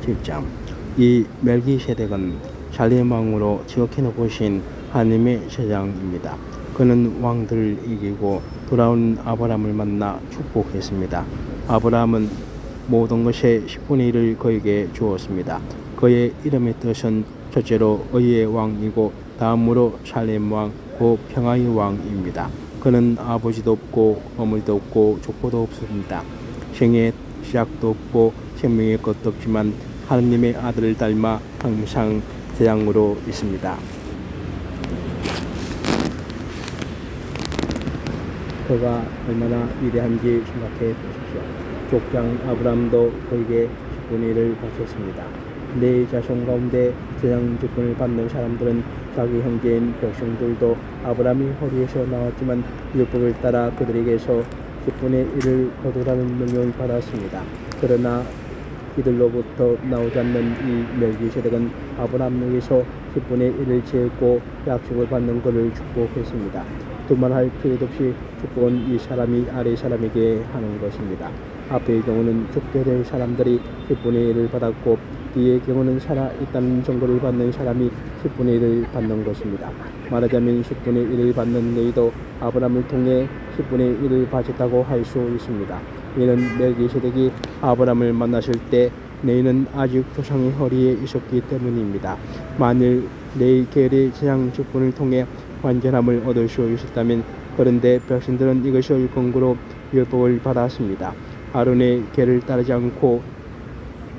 7장. 이 멜기세덱은 살렘 왕으로 지극히 높으신 하나님의 제장입니다. 그는 왕들을 이기고 돌아온 아브라함을 만나 축복했습니다. 아브라함은 모든 것의 10분의 1을 그에게 주었습니다. 그의 이름의 뜻은 첫째로 의의 왕이고 다음으로 살렘 왕, 곧 평화의 왕입니다. 그는 아버지도 없고 어머니도 없고 족보도 없습니다. 생의 시작도 없고 생명의 것도 없지만 하느님의 아들을 닮아 항상 제장으로 있습니다. 그가 얼마나 위대한지 생각해 보십시오. 족장 아브라함도 그에게 10분의 1을 바쳤습니다. 네 자손 가운데 제장 직분을 받는 사람들은 자기 형제인 백성들도 아브라함이 허리에서 나왔지만 율법을 따라 그들에게서 10분의 1을 거두라는 명령을 받았습니다. 그러나 이들로부터 나오지 않는 이 멜기세덱은 아브라함에게서 10분의 1을 채우고 약속을 받는 그를 축복했습니다. 두말할 필요도 없이 축복은 이 사람이 아래 사람에게 하는 것입니다. 앞의 경우는 죽게 될 사람들이 10분의 1을 받았고 뒤의 경우는 살아있다는 증거를 받는 사람이 10분의 1을 받는 것입니다. 말하자면 10분의 1을 받는 너희도 아브라함을 통해 10분의 1을 받았다고 할 수 있습니다. 이는 멜기세덱이 아브라함을 만났을 때 너희는 아직 조상의 허리에 있었기 때문입니다. 만일 내 계열의 제장 직분을 통해 완전함을 얻을 수 있었다면, 그런데 백성들은 이것을 근거로 율법을 받았습니다. 아론의 계를 따르지 않고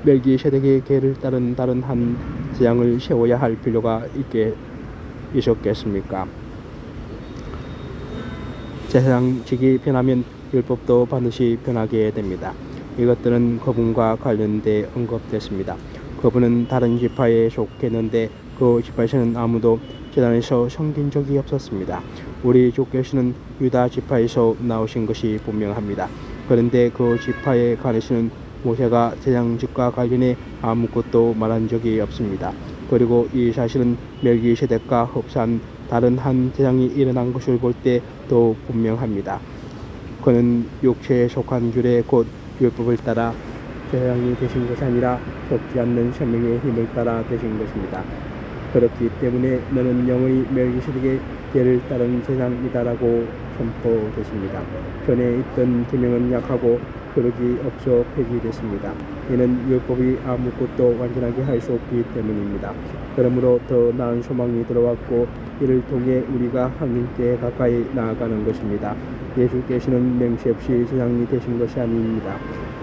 멜기세덱의 계를 따른 다른 한 제장을 세워야 할 필요가 있었겠습니까? 제사장직이 변하면 율법도 반드시 변하게 됩니다. 이것들은 그분과 관련돼 언급됐습니다. 그분은 다른 지파에 속했는데 그 지파에서는 아무도 제단에서 섬긴 적이 없었습니다. 우리 주께서는 유다 지파에서 나오신 것이 분명합니다. 그런데 그 지파에 관해서는 모세가 제장직과 관련해 아무것도 말한 적이 없습니다. 그리고 이 사실은 멜기세덱과 흡사한 다른 한 제장이 일어난 것을 볼 때 더 분명합니다. 그는 육체에 속한 줄에 곧 율법을 따라 제장이 되신 것이 아니라 썩지 않는 생명의 힘을 따라 되신 것입니다. 그렇기 때문에 너는 영원히 멜기세덱의 계를 따른 제장이다라고 선포됐습니다. 전에 있던 계명은 약하고 그릇이 없어 폐기됐습니다. 이는 율법이 아무것도 완전하게 할 수 없기 때문입니다. 그러므로 더 나은 소망이 들어왔고 이를 통해 우리가 하나님께 가까이 나아가는 것입니다. 예수께서는 맹세 없이 제장이 되신 것이 아닙니다.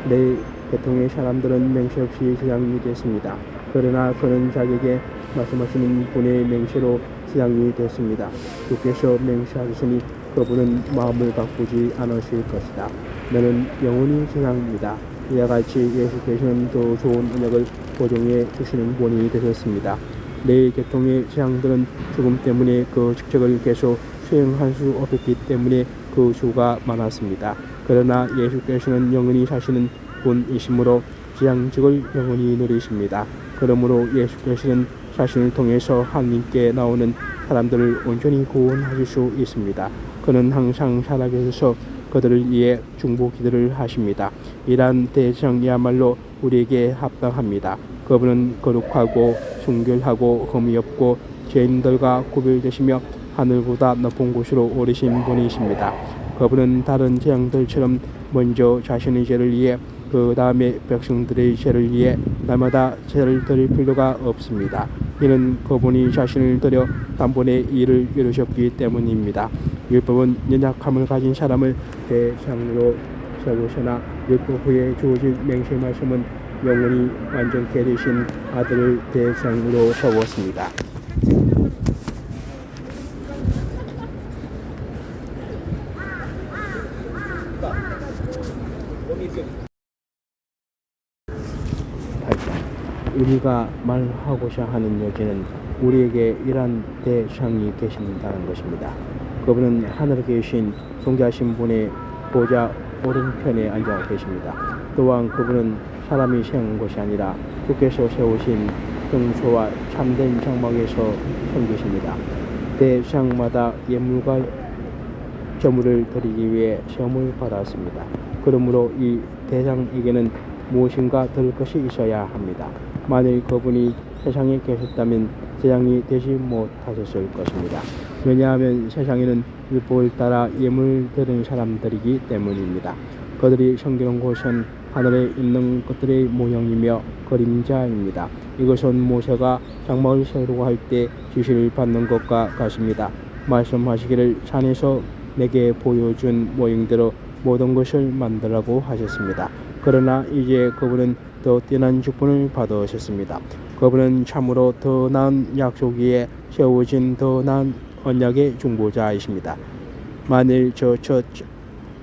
내 계통의 사람들은 맹세 없이 제장이 됐습니다. 그러나 그는 자기에게 말씀하시는 분의 맹세로 제장이 됐습니다. 주께서 맹세하셨으니 그분은 마음을 바꾸지 않으실 것이다. 너는 영원히 제장입니다. 이와 같이 예수께서는 더 좋은 언약을 보증해 주시는 분이 되셨습니다. 내 계통의 제장들은 죽음 때문에 그 직책을 계속 수행할 수 없었기 때문에 그 수가 많았습니다. 그러나 예수께서는 영원히 사시는 분이시므로 제장직을 영원히 누리십니다. 그러므로 예수께서는 자신을 통해서 하나님께 나오는 사람들을 온전히 구원하실 수 있습니다. 그는 항상 살아계셔서 그들을 위해 중보 기도를 하십니다. 이러한 대제장이야말로 우리에게 합당합니다. 그분은 거룩하고 순결하고 흠이 없고 죄인들과 구별되시며 하늘보다 높은 곳으로 오르신 분이십니다. 그분은 다른 제장들처럼 먼저 자신의 죄를 위해 그 다음에 백성들의 죄를 위해 날마다 죄를 드릴 필요가 없습니다. 이는 그분이 자신을 드려 단번에 일을 이루셨기 때문입니다. 율법은 연약함을 가진 사람을 대상으로 세우시나 율법 후에 주어진 맹세 말씀은 영원히 완전케 되신 아들을 대상으로 세웠습니다. 우리가 말하고자 하는 여기는 우리에게 이러한 대상이 계신다는 것입니다. 그분은 하늘에 계신 존귀하신 분의 보좌 오른편에 앉아 계십니다. 또한 그분은 사람이 세운 것이 아니라 주께서 세우신 성소와 참된 장막에서 섬기십니다. 대상마다 예물과 제물을 드리기 위해 시험을 받았습니다. 그러므로 이 대상에게는 무엇인가 들 것이 있어야 합니다. 만일 그분이 세상에 계셨다면 재앙이 되지 못하셨을 것입니다. 왜냐하면 세상에는 율법을 따라 예물 드리는 사람들이기 때문입니다. 그들이 섬기는 곳은 하늘에 있는 것들의 모형이며 그림자입니다. 이것은 모세가 장막을 세우려고 할 때 지시를 받는 것과 같습니다. 말씀하시기를 산에서 내게 보여준 모형대로 모든 것을 만들라고 하셨습니다. 그러나 이제 그분은 더 뛰어난 직분을 받으셨습니다. 그분은 참으로 더 나은 약속 위에 세워진 더 나은 언약의 중보자이십니다. 만일 저 첫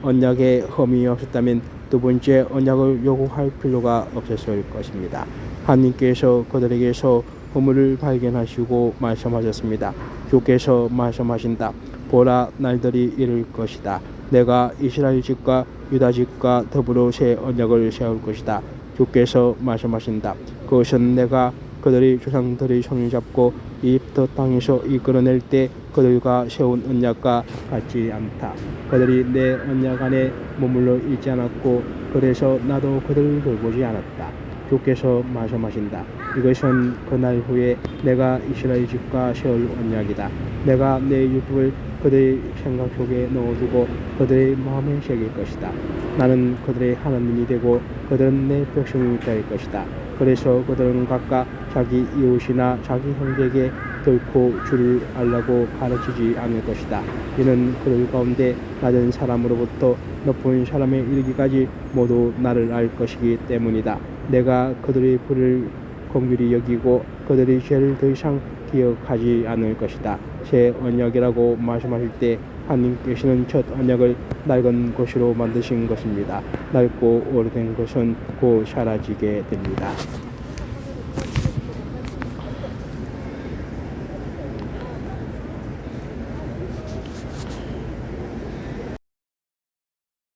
언약에 흠이 없었다면 두 번째 언약을 요구할 필요가 없었을 것입니다. 하나님께서 그들에게서 허물을 발견하시고 말씀하셨습니다. 주께서 말씀하신다. 보라, 날들이 이를 것이다. 내가 이스라엘 집과 유다 집과 더불어 새 언약을 세울 것이다. 주께서 말씀하신다. 그것은 내가 그들이 조상들의 손을 잡고 이집트 땅에서 이끌어낼 때 그들과 세운 언약과 같지 않다. 그들이 내 언약 안에 머물러 있지 않았고 그래서 나도 그들을 돌보지 않았다. 주께서 말씀하신다. 이것은 그날 후에 내가 이스라엘 집과 세울 언약이다. 내가 내 율법을 그들의 생각 속에 넣어두고 그들의 마음에 새길 것이다. 나는 그들의 하나님이 되고 그들은 내 백성이 될 것이다. 그래서 그들은 각각 자기 이웃이나 자기 형제에게 결코 주를 알라고 가르치지 않을 것이다. 이는 그들 가운데 낮은 사람으로부터 높은 사람에 이르기까지 모두 나를 알 것이기 때문이다. 내가 그들의 불을 긍휼히 여기고 그들의 죄를 더 이상 기억하지 않을 것이다. 새 언약이라고 말씀하실 때 하나님께서는 첫 언약을 낡은 것으로 만드신 것입니다. 낡고 오래된 것은 곧 사라지게 됩니다.